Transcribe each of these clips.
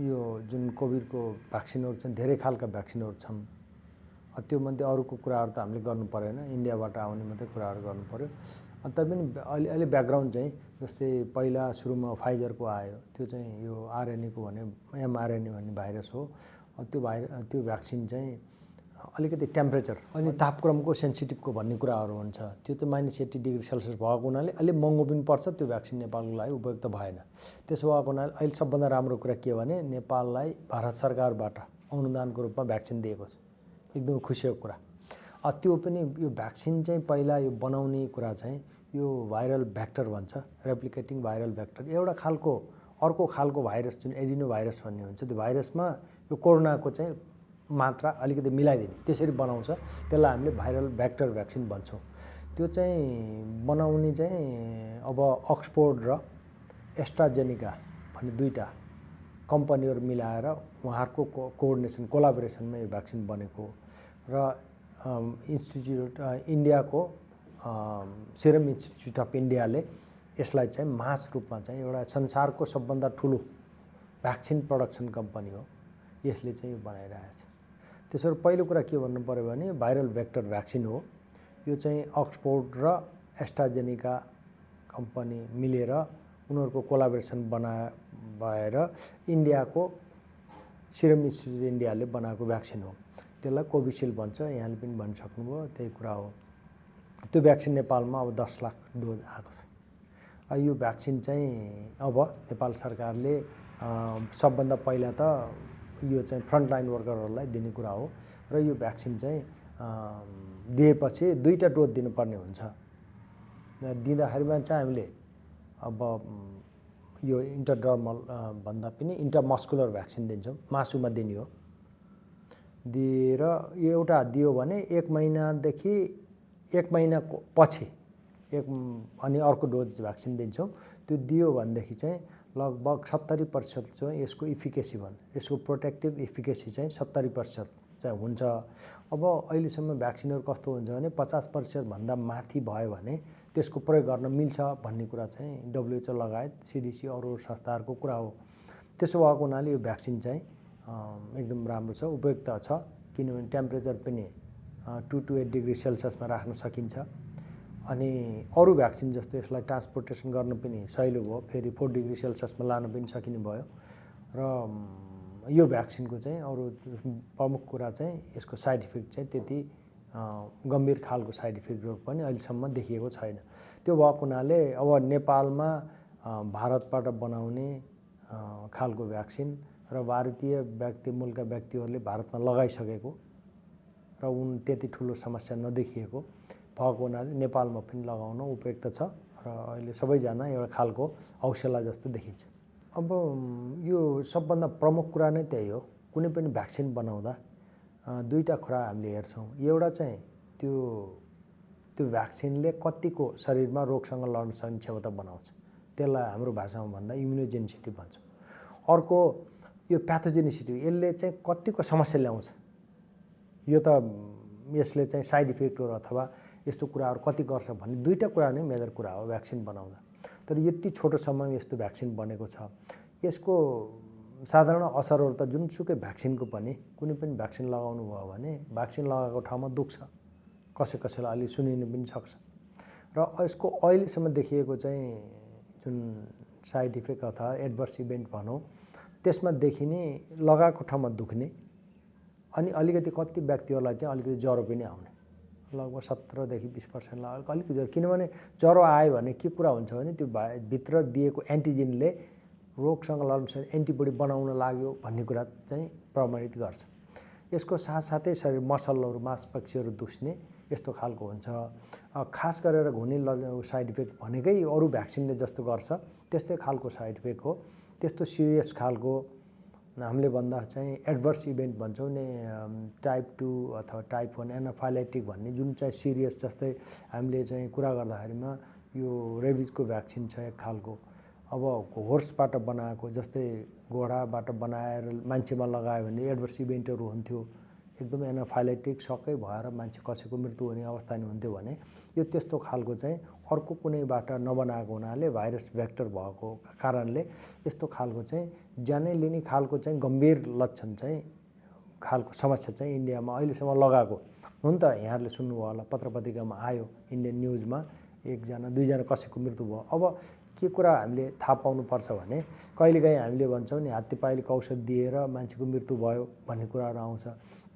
यो जुन कोभिडको भ्याक्सिनहरु छन् धेरै खालका भ्याक्सिनहरु छन्। त्यो मध्ये अरूको कुराहरु त हामीले गर्नु परेन, इन्डियाबाट आउने मात्रै कुराहरु गर्नु पर्यो। तैपनि अलि भ्याकग्राउन्ड चाहिँ जस्तै पहिला सुरुमा फाइजरको आयो, त्यो चाहिँ यो आरएनए को भने एमआरएनए भन्ने भाइरस हो। त्यो भ्याक्सिन चाहिँ अलिकति टेम्परेचर अनि तापक्रमको सेन्सिटिभको भन्ने कुराहरु हुन्छ। त्यो चाहिँ -80 डिग्री सेल्सियस भएको हुनाले अलि महँगो पनि पर्छ, त्यो भ्याक्सिन नेपालको लागि उपयुक्त भएन। त्यसो भएको हुनाले अहिले सबभन्दा राम्रो कुरा के भने नेपाललाई भारत सरकारबाट अनुदानको रूपमा भ्याक्सिन दिएको छ, एकदम खुसीको कुरा। त्यो पनि यो भ्याक्सिन चाहिँ पहिला यो बनाउने कुरा चाहिँ यो भाइरल भेक्टर भन्छ, रेप्लिकेटिङ भाइरल भेक्टर। एउटा खालको अर्को खालको भाइरस जुन एडिनो भाइरस भन्ने हुन्छ, त्यो भाइरसमा यो कोरोनाको चाहिँ मात्रा अलिकति मिलाइदिने त्यसरी बनाउँछ, त्यसलाई हामीले भाइरल भेक्टर भ्याक्सिन भन्छौँ। त्यो चाहिँ बनाउने चाहिँ अब अक्सफोर्ड र एस्ट्राजेनेका भन्ने दुईटा कम्पनीहरु मिलाएर उहाँहरुको कोअर्डिनेसन कोलाबोरेसनमा यो भ्याक्सिन बनेको र इन्स्टिट्युट इन्डियाको सिरम इन्स्टिट्युट अफ इन्डियाले यसलाई चाहिँ मास रूपमा चाहिँ एउटा संसारको सबभन्दा ठुलो भ्याक्सिन प्रोडक्सन कम्पनी हो, यसले चाहिँ यो बनाइरहेछ। त्यसैले पहिलो कुरा के भन्नु पर्यो भने भाइरल भेक्टर भ्याक्सिन हो। यो चाहिँ अक्सफोर्ड र एस्ट्राजेनेका कम्पनी मिलेर उनीहरुको कोलाबोरेसन भएर इन्डियाको सिरम इन्स्टिट्युट इन्डियाले बनाएको भ्याक्सिन हो। त्यसलाई कोभिसिल्ड भन्छ, यहाँले पनि भन्न सक्नुभयो, त्यही कुरा हो। त्यो भ्याक्सिन नेपालमा अब 10 लाख डोज आएको छ। यो भ्याक्सिन चाहिँ अब नेपाल सरकारले सबभन्दा पहिला त यो चाहिँ फ्रन्टलाइन वर्करहरूलाई दिने कुरा हो र यो भ्याक्सिन चाहिँ दिएपछि 2टा डोज दिनुपर्ने हुन्छ। दिँदाखेरिमा चाहिँ हामीले अब यो इन्टरडर्मल भन्दा पनि इन्टरमस्कुलर भ्याक्सिन दिन्छौँ, मासुमा दिने हो। दिएर यो एउटा दियो भने 1 महिनादेखि 1 महिनाको पछि अनि अर्को डोज भ्याक्सिन दिन्छौँ। त्यो दियो भनेदेखि चाहिँ लगभग 70% चाहिँ यसको इफिकेसी यसको प्रोटेक्टिभ इफिकेसी चाहिँ 70% चाहिँ हुन्छ। अब अहिलेसम्म भ्याक्सिनहरु कस्तो हुन्छ भने 50% भन्दा माथि भयो भने त्यसको प्रयोग गर्न मिल्छ भन्ने कुरा चाहिँ WHO लगायत CDC अरू संस्थाहरुको कुरा हो। त्यसो भएको हुनाले यो भ्याक्सिन चाहिँ एकदम राम्रो छ, उपयुक्त छ, किनभने टेम्परेचर पनि 2 to 8 डिग्री सेल्सियसमा राख्न सकिन्छ। अनि अरू भ्याक्सिन जस्तो यसलाई ट्रान्सपोर्टेसन गर्न पनि सजिलो भयो, फेरि 4 डिग्री सेल्सियसमा लान पनि सकिने भयो। र यो भ्याक्सिनको चाहिँ अरू प्रमुख कुरा चाहिँ यसको साइड इफेक्ट चाहिँ त्यति गम्भीर खालको साइड इफेक्टहरु पनि अहिलेसम्म देखिएको छैन। त्यो भएको हुनाले अब नेपालमा भारतबाट बनाउने खालको भ्याक्सिन र भारतीय मूलका व्यक्तिहरूले भारतमा लगाइसकेको र त्यति ठुलो समस्या नदेखिएको भएको हुनाले नेपालमा पनि लगाउन उपयुक्त छ र अहिले सबैजना एउटा खालको हौसला जस्तो देखिन्छ। अब यो सबभन्दा प्रमुख कुरा नै त्यही हो। कुनै पनि भ्याक्सिन बनाउँदा 2टा कुरा हामीले हेर्छौँ। एउटा चाहिँ त्यो भ्याक्सिनले कतिको शरीरमा रोगसँग लड्न सक्ने क्षमता बनाउँछ, त्यसलाई हाम्रो भाषामा भन्दा इम्युनोजेनिसिटी भन्छ। अर्को यो प्याथोजेनिसिटी, यसले चाहिँ कतिको समस्या ल्याउँछ, यो त यसले चाहिँ साइड इफेक्टहरु अथवा यस्तो कुराहरु कति गर्छ भन्ने 2टा कुरा नै मेजर कुरा हो भ्याक्सिन बनाउँदा। तर यति छोटो समयमा यस्तो भ्याक्सिन बनेको छ, यसको साधारण असरहरु त जुनसुकै भ्याक्सिनको पनि कुनै पनि भ्याक्सिन लगाउनु भयो भने भ्याक्सिन लगाएको ठाउँमा दुख्छ, कसैलाई अलि सुनिन पनि सक्छ। र यसको अहिलेसम्म देखिएको चाहिँ जुन साइड इफेक्ट अथवा एडभर्स इभेन्ट भनौँ, त्यसमा देखिने लगाएको ठाउँमा दुख्ने अनि अलिकति कति व्यक्तिहरूलाई चाहिँ अलिकति ज्वरो पनि आउने, लगभग 17 देखि 20% अलिकति ज्वरो। किनभने ज्वरो आयो भने के कुरा हुन्छ भने त्यो भित्र दिएको एन्टिजेनले रोगसँग लड्न सक्ने एन्टिबडी बनाउन लाग्यो भन्ने कुरा चाहिँ प्रमाणित गर्छ। यसको साथसाथै शरीर मसलहरु मांसपेशीहरु दुख्ने यस्तो खालको हुन्छ। खास गरेर घुने साइड इफेक्ट भनेकै अरू भ्याक्सिनले जस्तो गर्छ त्यस्तै खालको साइड इफेक्ट हो। त्यस्तो सिरियस खालको हामीले भन्दा चाहिँ एडभर्स इभेन्ट भन्छौँ नि, टाइप 2 अथवा टाइप 1 एनाफाइलेटिक भन्ने जुन चाहिँ सिरियस, जस्तै हामीले चाहिँ कुरा गर्दाखेरिमा यो रेबिजको भ्याक्सिन छ एक खालको, अब होर्सबाट बनाएको, जस्तै घोडाबाट बनाएर मान्छेमा लगायो भने एडभर्स इभेन्टहरु हुन्थ्यो, एकदमै एनाफाइलेटिक सकै भएर मान्छे कसैको मृत्यु हुने अवस्था नि हुन्थ्यो भने यो त्यस्तो खालको चाहिँ अर्को कुनैबाट नबनाएको हुनाले भाइरस भेक्टर भएको कारणले यस्तो खालको चाहिँ ज्यानै लिने खालको चाहिँ गम्भीर लक्षण चाहिँ खालको समस्या चाहिँ इन्डियामा अहिलेसम्म लगाएको हुन त। यहाँहरूले सुन्नुभयो होला, पत्रपत्रिकामा आयो, इन्डियन न्युजमा 1 जना 2 जना कसैको मृत्यु भयो। अब के कुरा हामीले थाहा पाउनुपर्छ भने कहिलेकाहीँ हामीले भन्छौँ नि हात्तीपाइलेको औषध दिएर मान्छेको मृत्यु भयो भन्ने कुराहरू आउँछ।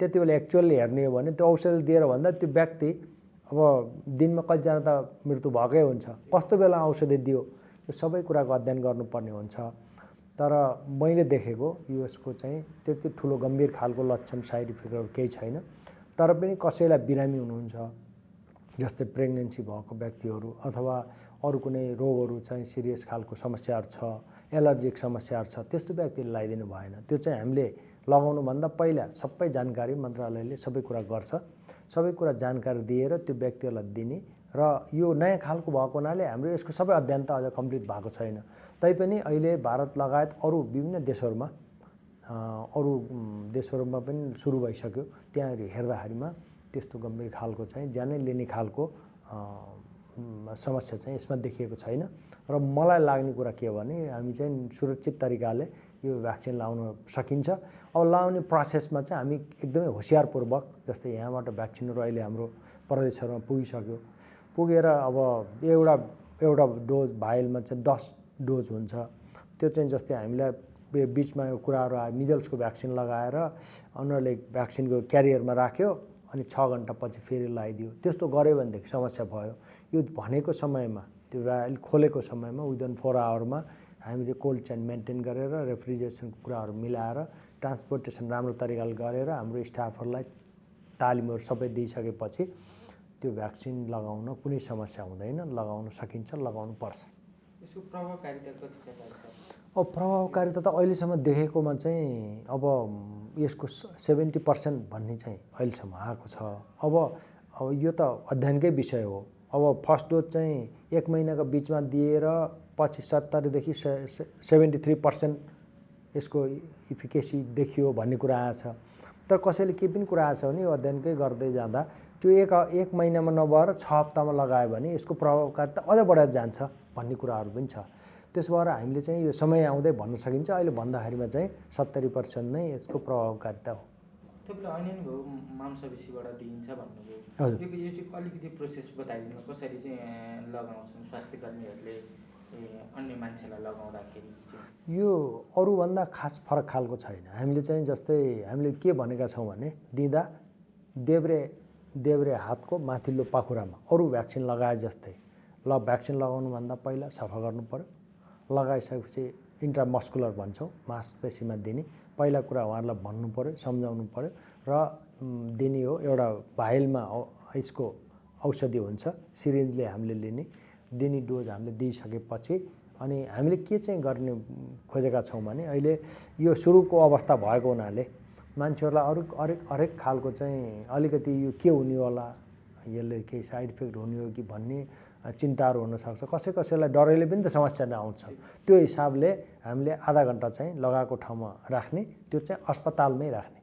त्यति बेला एक्चुअली हेर्ने हो भने त्यो औषध दिएर भन्दा त्यो व्यक्ति अब दिनमा कतिजना त मृत्यु भएकै हुन्छ, कस्तो बेला औषधि दियो, यो सबै कुराको अध्ययन गर्नुपर्ने हुन्छ। तर मैले देखेको यसको चाहिँ त्यति ठुलो गम्भीर खालको लक्षण साइड इफेक्टहरू केही छैन। तर पनि कसैलाई बिरामी हुनुहुन्छ, जस्तै प्रेग्नेन्सी भएको व्यक्तिहरू अथवा अरू कुनै रोगहरू चाहिँ सिरियस खालको समस्याहरू छ, एलर्जिक समस्याहरू छ, त्यस्तो व्यक्तिले लगाइदिनु भएन। त्यो चाहिँ हामीले लगाउनुभन्दा पहिला सबै जानकारी मन्त्रालयले सबै कुरा गर्छ। सबै कुरा जानकारी दिएर त्यो व्यक्तिहरूलाई दिने र यो नयाँ खालको भएको हुनाले हाम्रो यसको सबै अध्ययन त अझ कम्प्लिट भएको छैन। तैपनि अहिले भारत लगायत अरू विभिन्न देशहरूमा पनि सुरु भइसक्यो। त्यहाँ हेर्दाखेरिमा त्यस्तो गम्भीर खालको चाहिँ ज्यानै लिने खालको समस्या चाहिँ यसमा देखिएको छैन। र मलाई लाग्ने कुरा के हो भने हामी चाहिँ सुरक्षित तरिकाले यो भ्याक्सिन लाउन सकिन्छ। अब लाउने प्रोसेसमा चाहिँ हामी एकदमै होसियारपूर्वक, जस्तै यहाँबाट भ्याक्सिनहरू अहिले हाम्रो प्रदेशहरूमा पुगिसक्यो, पुगेर अब एउटा डोज भाइलमा चाहिँ 10 डोज हुन्छ। त्यो चाहिँ जस्तै हामीलाई बिचमा यो कुराहरू आयो, मिडल्सको भ्याक्सिन लगाएर उनीहरूले भ्याक्सिनको क्यारियरमा राख्यो अनि 6 घन्टा पछि फेरि लगाइदियो। त्यस्तो गऱ्यो भनेदेखि समस्या भयो। यो भनेको समयमा, त्यो भाइल खोलेको समयमा विदिन 4 आवरमा हामीले कोल्ड चेन मेन्टेन गरेर रेफ्रिजरेसनको कुराहरू मिलाएर ट्रान्सपोर्टेसन राम्रो तरिकाले गरेर हाम्रो स्टाफहरूलाई तालिमहरू सबै दिइसकेपछि त्यो भ्याक्सिन लगाउन कुनै समस्या हुँदैन, लगाउन सकिन्छ, लगाउनु पर्छ। यसको प्रभावकारिता कति छ? अब प्रभावकारिता त अहिलेसम्म देखेकोमा चाहिँ अब यसको 70% भन्ने चाहिँ अहिलेसम्म आएको छ। अब यो त अध्ययनकै विषय हो। अब फर्स्ट डोज चाहिँ 1 महिनाको बिचमा दिएर पछि 70 देखि 73% यसको इफिकेसी देखियो भन्ने कुरा आएछ। तर कसैले के पनि कुरा आएछ भने यो अध्ययनकै गर्दै जाँदा त्यो एक महिनामा नभएर 6 हप्तामा लगायो भने यसको प्रभावकारिता अझ बढेर जान्छ भन्ने कुराहरू पनि छ। त्यसो भएर हामीले चाहिँ यो समय आउँदै भन्न सकिन्छ। अहिले भन्दाखेरिमा चाहिँ 70% नै यसको प्रभावकारिता हो। तपाईँले अनियन भयो मांसपेशीबाट दिइन्छ भन्नुभयो। यो चाहिँ अलिकति प्रोसेस बताइदिनु, कसरी चाहिँ लगाउँछन् स्वास्थ्यकर्मीहरूले अन्य मान्छेलाई लगाउँदाखेरि? यो अरूभन्दा खास फरक खालको छैन। हामीले चाहिँ जस्तै हामीले के भनेका छौँ भने दिँदा देब्रे हातको माथिल्लो पाखुरामा अरू भ्याक्सिन लगाए जस्तै भ्याक्सिन लगाउनुभन्दा पहिला सफा गर्नु पर्यो। लगाइसकेपछि इन्ट्रामस्कुलर भन्छौँ, मांसपेशीमा दिने पहिला कुरा उहाँहरूलाई भन्नु पर्यो, सम्झाउनु पर्यो र दिने हो। एउटा भाइलमा यसको औषधि हुन्छ, सिरिन्जले हामीले लिने, दिने डोज हामीले दिइसकेपछि अनि हामीले के चाहिँ गर्ने खोजेका छौँ भने अहिले यो सुरुको अवस्था भएको हुनाले मान्छेहरूलाई हरेक खालको चाहिँ अलिकति यो के हुने होला, यसले केही साइड इफेक्ट हुने हो कि भन्ने चिन्ताहरू हुनसक्छ। कसैलाई डरैले पनि त समस्या नआउँछ। त्यो हिसाबले हामीले आधा घन्टा चाहिँ लगाएको ठाउँमा राख्ने, त्यो चाहिँ अस्पतालमै राख्ने,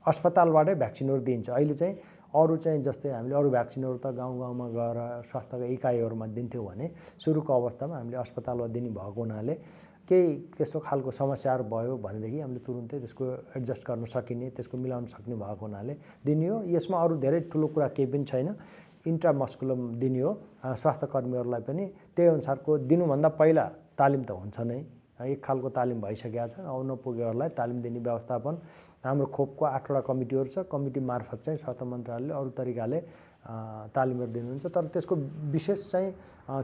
अस्पतालबाटै भ्याक्सिनहरू दिइन्छ। अहिले चाहिँ अरू चाहिँ जस्तै हामीले अरू भ्याक्सिनहरू त गाउँमा गएर स्वास्थ्यको इकाइहरूमा दिन्थ्यौँ भने सुरुको अवस्थामा हामीले अस्पतालमा दिने भएको हुनाले केही त्यस्तो खालको समस्याहरू भयो भनेदेखि हामीले तुरुन्तै त्यसको एडजस्ट गर्न सकिने, त्यसको मिलाउन सक्ने भएको हुनाले दिने हो। यसमा अरू धेरै ठुलो कुरा केही पनि छैन। इन्ट्रामस्कुलर दिने हो। स्वास्थ्यकर्मीहरूलाई पनि त्यही अनुसारको दिनुभन्दा पहिला तालिम त हुन्छ नै, एक खालको तालिम भइसकेको छ। नपुगेहरूलाई तालिम दिने व्यवस्थापन हाम्रो खोपको 8वटा कमिटीहरू छ। कमिटी मार्फत चाहिँ स्वास्थ्य मन्त्रालयले अरू तरिकाले तालिमहरू दिनुहुन्छ। तर त्यसको विशेष चाहिँ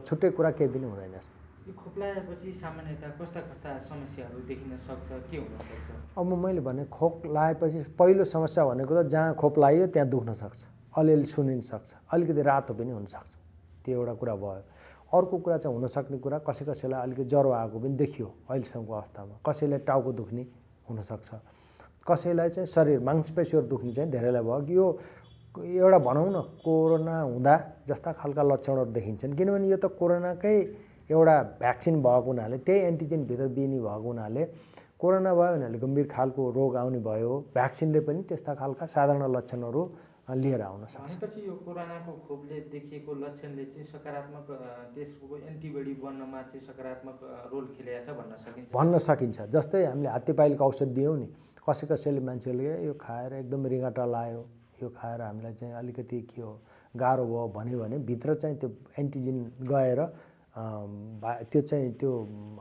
छुट्टै कुरा केही पनि हुँदैन। यो खोप लगाएपछि सामान्यतः कस्ता समस्याहरू देखिन सक्छ, के हुन सक्छ? अब मैले भने खोप लगाएपछि पहिलो समस्या भनेको त जहाँ खोप लगायो त्यहाँ दुख्न सक्छ, अलिअलि सुनिन सक्छ, अलिकति रातो पनि हुनसक्छ। त्यो एउटा कुरा भयो। अर्को कुरा चाहिँ हुनसक्ने कुरा कसैलाई अलिकति ज्वरो आएको पनि देखियो अहिलेसम्मको अवस्थामा। कसैलाई टाउको दुख्ने हुनसक्छ, कसैलाई चाहिँ शरीर मांसपेशीहरू दुख्ने चाहिँ धेरैलाई भयो। यो एउटा भनौँ न कोरोना हुँदा जस्ता खालका लक्षणहरू देखिन्छन्। किनभने यो त कोरोनाकै एउटा भ्याक्सिन भएको हुनाले त्यही एन्टिजेन भित्र दिने भएको हुनाले कोरोना भयो भने गम्भीर खालको रोग आउने भयो, भ्याक्सिनले पनि त्यस्ता खालका साधारण लक्षणहरू लिएर आउन सक्छ। भनेपछि यो कोरोनाको खोपले देखिएको लक्षणले चाहिँ सकारात्मक त्यसको एन्टिबडी बन्नमा चाहिँ सकारात्मक रोल खेलेको छ भन्न सकिन्छ। जस्तै हामीले हात्तीपाइलको औषध दियौँ नि, कसैले मान्छेले यो खाएर एकदम रिङ्गटा लायो, यो खाएर हामीलाई चाहिँ अलिकति के हो गाह्रो भयो भन्यो भने भित्र चाहिँ त्यो एन्टिजेन गएर त्यो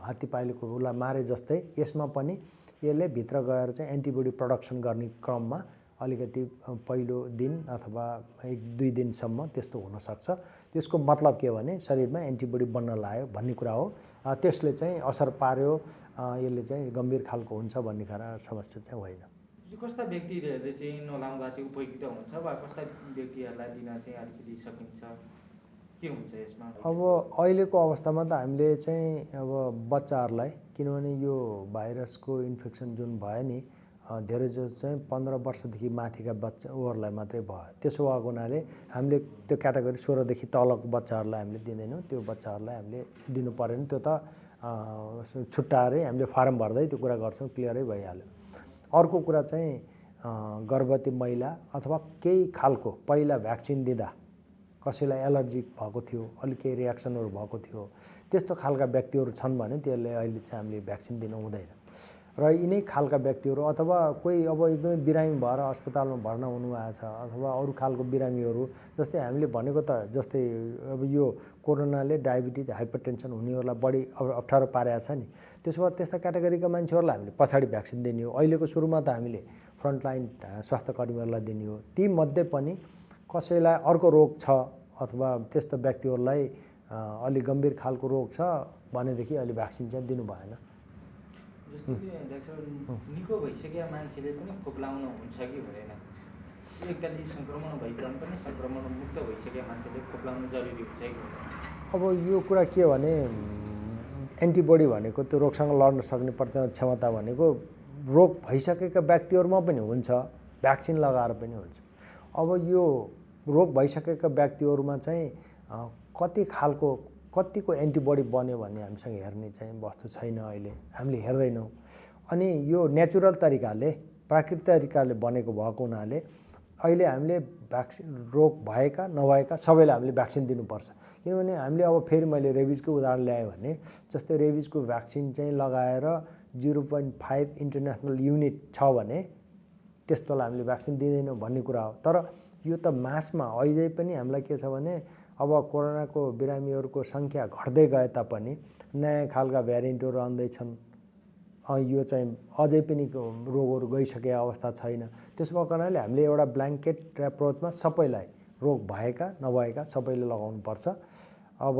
हात्तीपाइलेको उसलाई मारे जस्तै यसमा पनि यसले भित्र गएर चाहिँ एन्टिबडी प्रडक्सन गर्ने क्रममा अलिकति पहिलो दिन अथवा 1-2 दिनसम्म त्यस्तो हुनसक्छ। त्यसको मतलब के हो भने शरीरमा एन्टिबडी बन्न लाग्यो भन्ने कुरा हो। त्यसले चाहिँ असर पार्यो, यसले चाहिँ गम्भीर खालको हुन्छ भन्ने समस्या चाहिँ होइन। कस्ता व्यक्तिहरूले चाहिँ नलाउँदा चाहिँ उपयुक्त हुन्छ वा कस्ता व्यक्तिहरूलाई दिन चाहिँ अलिकति सकिन्छ, के हुन्छ यसमा? अब अहिलेको अवस्थामा त हामीले चाहिँ अब बच्चाहरूलाई, किनभने यो भाइरसको इन्फेक्सन जुन भयो नि धेरै जो चाहिँ 15 वर्षदेखि माथिका बच्चाहरूलाई मात्रै भयो। त्यसो भएको हुनाले हामीले त्यो क्याटेगोरी 16देखि तलको बच्चाहरूलाई हामीले दिँदैनौँ। त्यो बच्चाहरूलाई हामीले दिनु परेन, त्यो त छुट्टाएरै हामीले फारम भर्दै त्यो कुरा गर्छौँ, क्लियरै भइहाल्यो। अर्को कुरा चाहिँ गर्भवती महिला अथवा केही खालको पहिला भ्याक्सिन दिँदा कसैलाई एलर्जी भएको थियो, अलिक केही रियाक्सनहरू भएको थियो, त्यस्तो खालका व्यक्तिहरू छन् भने त्यसले अहिले चाहिँ हामीले भ्याक्सिन दिनु हुँदैन। र यिनै खालका व्यक्तिहरू अथवा कोही अब एकदमै बिरामी भएर अस्पतालमा भर्ना हुनुभएको छ अथवा अरू खालको बिरामीहरू, जस्तै हामीले भनेको त जस्तै अब यो कोरोनाले डायबिटिज हाइपरटेन्सन हुनेहरूलाई बढी अप्ठ्यारो पारेको छ नि, त्यसो भए त्यस्ता क्याटेगोरीका मान्छेहरूलाई हामीले पछाडि भ्याक्सिन दिने हो। अहिलेको सुरुमा त हामीले फ्रन्टलाइन स्वास्थ्य कर्मीहरूलाई दिने हो। ती मध्ये पनि कसैलाई अर्को रोग छ अथवा त्यस्तो व्यक्तिहरूलाई अलि गम्भीर खालको रोग छ भनेदेखि अहिले भ्याक्सिन चाहिँ दिनु भएन। जस्तो कि डाक्टर निको भइसकेका मान्छेले पनि खोप लाउन हुन्छ कि हुँदैन? एकताली सङ्क्रमण भइकन पनि सङ्क्रमण मुक्त भइसकेका मान्छेले खोप लाउनु जरुरी हुन्छ कि हुँदैन? अब यो कुरा के हो भने एन्टिबडी भनेको त्यो रोगसँग लड्न सक्ने क्षमता भनेको रोग भइसकेका व्यक्तिहरूमा पनि हुन्छ, भ्याक्सिन लगाएर पनि हुन्छ। अब यो रोग भइसकेका व्यक्तिहरूमा चाहिँ कतिको एन्टिबडी बन्यो भन्ने हामीसँग हेर्ने चाहिँ वस्तु छैन, अहिले हामीले हेर्दैनौँ। अनि यो नेचुरल तरिकाले प्राकृतिक तरिकाले बनेको भएको हुनाले अहिले हामीले भ्याक्सिन रोग भएका नभएका सबैलाई हामीले भ्याक्सिन दिनुपर्छ। किनभने हामीले अब फेरि मैले रेबिजको उदाहरण ल्याएँ भने जस्तै रेबिजको भ्याक्सिन चाहिँ लगाएर 0.5 इन्टरनेसनल युनिट छ भने त्यस्तोलाई हामीले भ्याक्सिन दिँदैनौँ भन्ने कुरा हो। तर यो त मासमा अहिले पनि हामीलाई के छ भने अब कोरोनाको बिरामीहरूको सङ्ख्या घट्दै गए तापनि नयाँ खालका भ्यारिएन्टहरू आउँदैछन्, यो चाहिँ अझै पनि रोगहरू गइसकेको अवस्था छैन। त्यसो भएको कारणले हामीले एउटा ब्ल्याङ्केट एप्रोचमा सबैलाई रोग भएका नभएका सबैले लगाउनुपर्छ। अब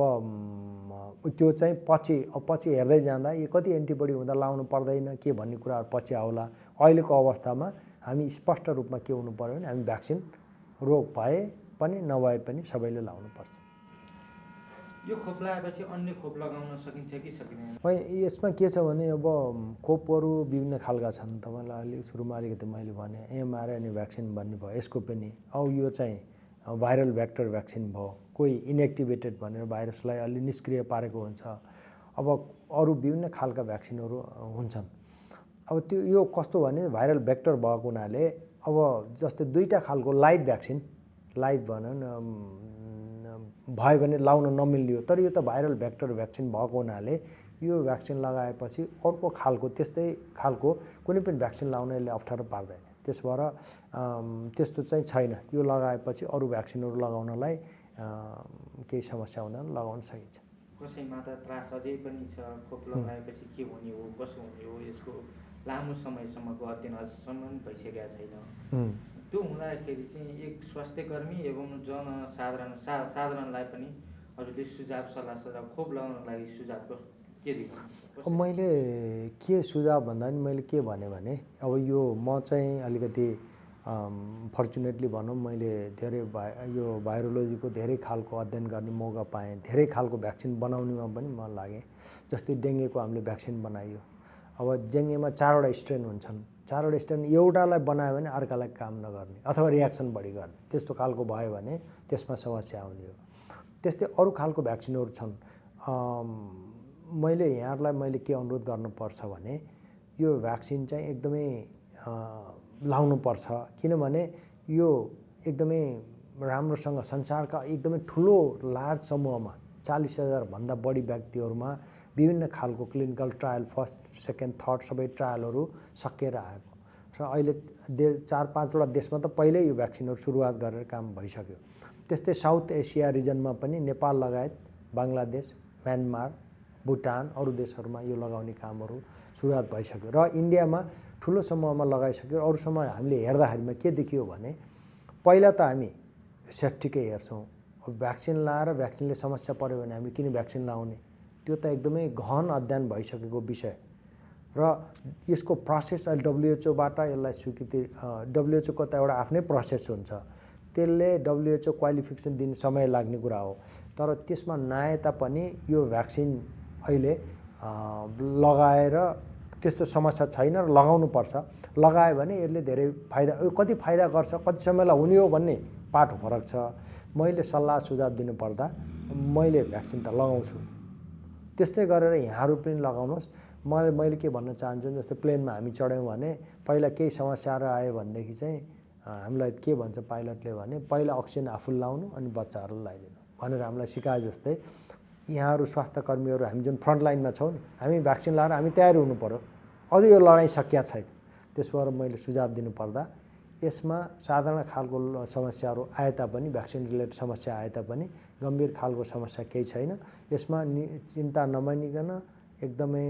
त्यो चाहिँ पछि हेर्दै जाँदा यो कति एन्टिबडी हुँदा लाउनु पर्दैन के भन्ने कुराहरू पछि आउला। अहिलेको अवस्थामा हामी स्पष्ट रूपमा के हुनु पर्यो भने हामी भ्याक्सिन रोग भए पनि नभए पनि सबैले लाउनुपर्छ। यो खोप लगाएपछि अन्य खोप लगाउन सकिन्छ कि सकिँदैन? यसमा के छ भने अब खोपहरू विभिन्न खालका छन्। तपाईँलाई अलिक सुरुमा अलिकति मैले भने एमआरएनए भ्याक्सिन भन्ने भयो, यसको पनि अब यो चाहिँ भाइरल भेक्टर भ्याक्सिन भयो, कोही इनएक्टिभेटेड भनेर भाइरसलाई अलि निष्क्रिय पारेको हुन्छ। अब अरू विभिन्न खालका भ्याक्सिनहरू हुन्छन्। अब त्यो यो कस्तो भने भाइरल भेक्टर भएको हुनाले अब जस्तै 2टा खालको लाइभ भ्याक्सिन, लाइभ भनौँ न भयो भने लाउन नमिल्ने हो, तर यो त भाइरल भेक्टर भ्याक्सिन भएको हुनाले यो भ्याक्सिन लगाएपछि अर्को खालको त्यस्तै खालको कुनै पनि भ्याक्सिन लाउन यसले अप्ठ्यारो पार्दैन। त्यस भएर त्यस्तो चाहिँ छैन। यो लगाएपछि अरू भ्याक्सिनहरू लगाउनलाई केही समस्या हुँदैन, लगाउन सकिन्छ। कसैमा त त्रास अझै पनि छ, खोप लगाएपछि के हुने हो कसो हुने हो, यसको लामो समयसम्मको अध्ययन अझसम्म भइसकेका छैन। त्यो हुँदाखेरि चाहिँ एक स्वास्थ्यकर्मी एवं साधारणलाई पनि हजुरले सुझाव सल्लाह खोप लगाउनको लागि सुझाव के दिनु? मैले के सुझाव भन्दा पनि मैले के भने अब यो म चाहिँ अलिकति फर्चुनेटली भनौँ मैले धेरै यो भाइरोलोजीको धेरै खालको अध्ययन गर्ने मौका पाएँ। धेरै खालको भ्याक्सिन बनाउनेमा पनि मन लागे। जस्तै डेङ्गुको हामीले भ्याक्सिन बनाइयो। अब डेङ्गुमा 4वटा स्ट्रेन हुन्छन्, 4वटा स्ट्रेन एउटालाई बनायो भने अर्कालाई काम नगर्ने अथवा रियाक्सन बढी गर्ने, त्यस्तो खालको भयो भने त्यसमा समस्या आउने हो। त्यस्तै अरू खालको भ्याक्सिनहरू छन्। मैले यहाँहरूलाई के अनुरोध गर्नुपर्छ भने यो भ्याक्सिन चाहिँ एकदमै लाउनुपर्छ, किनभने यो एकदमै राम्रोसँग संसारका एकदमै ठुलो लार्ज समूहमा 40,000 भन्दा बढी व्यक्तिहरूमा विभिन्न खालको clinical trial first second third सबै ट्रायलहरू सकिएर आएको र अहिले 4-5वटा देशमा त पहिल्यै यो भ्याक्सिनहरू सुरुवात गरेर काम भइसक्यो। त्यस्तै साउथ एसिया रिजनमा पनि नेपाल लगायत बङ्गलादेश, म्यानमार, भुटान अरू देशहरूमा यो लगाउने कामहरू सुरुवात भइसक्यो र इन्डियामा ठुलो समूहमा लगाइसक्यो। अरू समूह हामीले हेर्दाखेरिमा के देखियो भने पहिला त हामी सेफ्टीकै हेर्छौँ, भ्याक्सिन लाएर भ्याक्सिनले समस्या पर्यो भने हामी किन भ्याक्सिन लाउने, त्यो त एकदमै गहन अध्ययन भइसकेको विषय र यसको प्रोसेस अहिले WHO बाट यसलाई स्वीकृति WHO को त एउटा आफ्नै प्रोसेस हुन्छ, त्यसले WHO क्वालिफिकेसन दिने समय लाग्ने कुरा हो। तर त्यसमा नआए तापनि यो भ्याक्सिन अहिले लगाएर त्यस्तो समस्या छैन र लगाउनुपर्छ। लगायो भने यसले धेरै फाइदा, कति फाइदा गर्छ कति समयलाई हुने हो भन्ने पाठ फरक छ। मैले सल्लाह सुझाव दिनुपर्दा मैले भ्याक्सिन त लगाउँछु, त्यस्तै गरेर यहाँहरू पनि लगाउनुहोस्। मैले के भन्न चाहन्छु, जस्तो प्लेनमा हामी चढ्यौँ भने पहिला केही समस्याहरू आयो भनेदेखि चाहिँ हामीलाई के भन्छ पाइलटले भने पहिला अक्सिजन आफूले लाउनु अनि बच्चाहरूलाई लगाइदिनु भनेर हामीलाई सिकाए जस्तै यहाँहरू स्वास्थ्य कर्मीहरू हामी जुन फ्रन्ट लाइनमा छौँ नि, हामी भ्याक्सिन लाएर हामी तयारी हुनु पर्यो, अझै यो लडाइँ सकिया छैन। त्यसो भएर मैले सुझाव दिनुपर्दा यसमा साधारण खालको समस्याहरू आए तापनि भ्याक्सिन रिलेटेड समस्या आए तापनि गम्भीर खालको समस्या केही छैन। यसमा चिन्ता नमानिकन एकदमै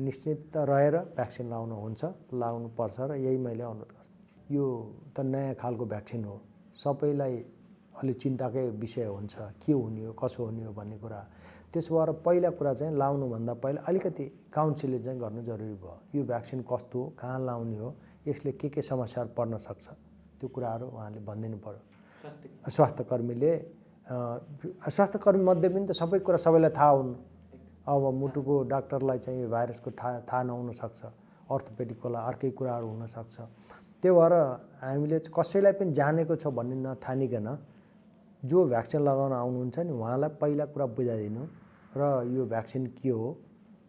निश्चित रहेर भ्याक्सिन लाउनुपर्छ र यही मैले अनुरोध गर्छु। यो त नयाँ खालको भ्याक्सिन हो, सबैलाई अलि चिन्ताकै विषय हुन्छ के हुने हो कसो हुने हो भन्ने कुरा। त्यसो भएर पहिला कुरा चाहिँ लाउनुभन्दा पहिला अलिकति काउन्सिलिङ चाहिँ गर्नु जरुरी भयो। यो भ्याक्सिन कस्तो हो, कहाँ लाउने हो, यसले के समस्याहरू पर्न सक्छ, त्यो कुराहरू उहाँले भनिदिनु पर्यो। स्वास्थ्यकर्मी मध्ये पनि त सबै कुरा सबैलाई थाहा हुनु। अब मुटुको डाक्टरलाई चाहिँ यो भाइरसको थाहा नहुन सक्छ, अर्थोपेडिकलाई अर्कै कुराहरू हुनसक्छ। त्यो भएर हामीले कसैलाई पनि जानेको छ भन्ने नठानिकन जो भ्याक्सिन लगाउन आउनुहुन्छ नि उहाँलाई पहिला कुरा बुझाइदिनु र यो भ्याक्सिन के हो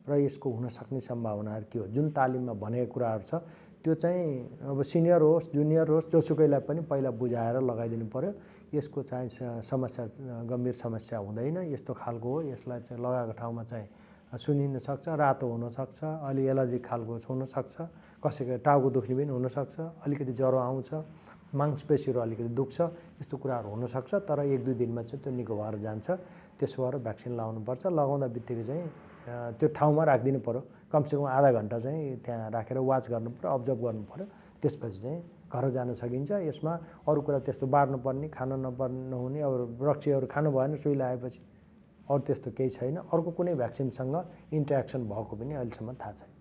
र यसको हुनसक्ने सम्भावनाहरू के हो, जुन तालिममा भनेको कुराहरू छ त्यो चाहिँ अब सिनियर होस् जुनियर होस् जोसुकैलाई पनि पहिला बुझाएर लगाइदिनु पर्यो। यसको चाहिँ समस्या गम्भीर समस्या हुँदैन, यस्तो खालको हो, यसलाई चाहिँ लगाएको ठाउँमा चाहिँ सुनिन सक्छ, रातो हुनसक्छ, अलि एलर्जी खालको हुनसक्छ, कसैको टाउको दुख्ने पनि हुनसक्छ, अलिकति ज्वरो आउँछ, मांसपेशीहरू अलिकति दुख्छ, यस्तो कुराहरू हुनसक्छ। तर 1-2 दिनमा चाहिँ त्यो निको भएर जान्छ। त्यसो भएर भ्याक्सिन लगाउनुपर्छ। लगाउँदा बित्तिकै चाहिँ त्यो ठाउँमा राखिदिनु पर्यो, कमसेकम आधा घन्टा चाहिँ त्यहाँ राखेर वाच गर्नु पर्यो, अब्जर्भ गर्नु पर्यो, त्यसपछि चाहिँ घर जान सकिन्छ। यसमा अरू कुरा त्यस्तो बार्नुपर्ने खान नहुने, अब रक्सीहरू खानु भएन सुई लगाएपछि, अरू त्यस्तो केही छैन। अर्को कुनै भ्याक्सिनसँग इन्टरेक्सन भएको पनि अहिलेसम्म थाहा छैन।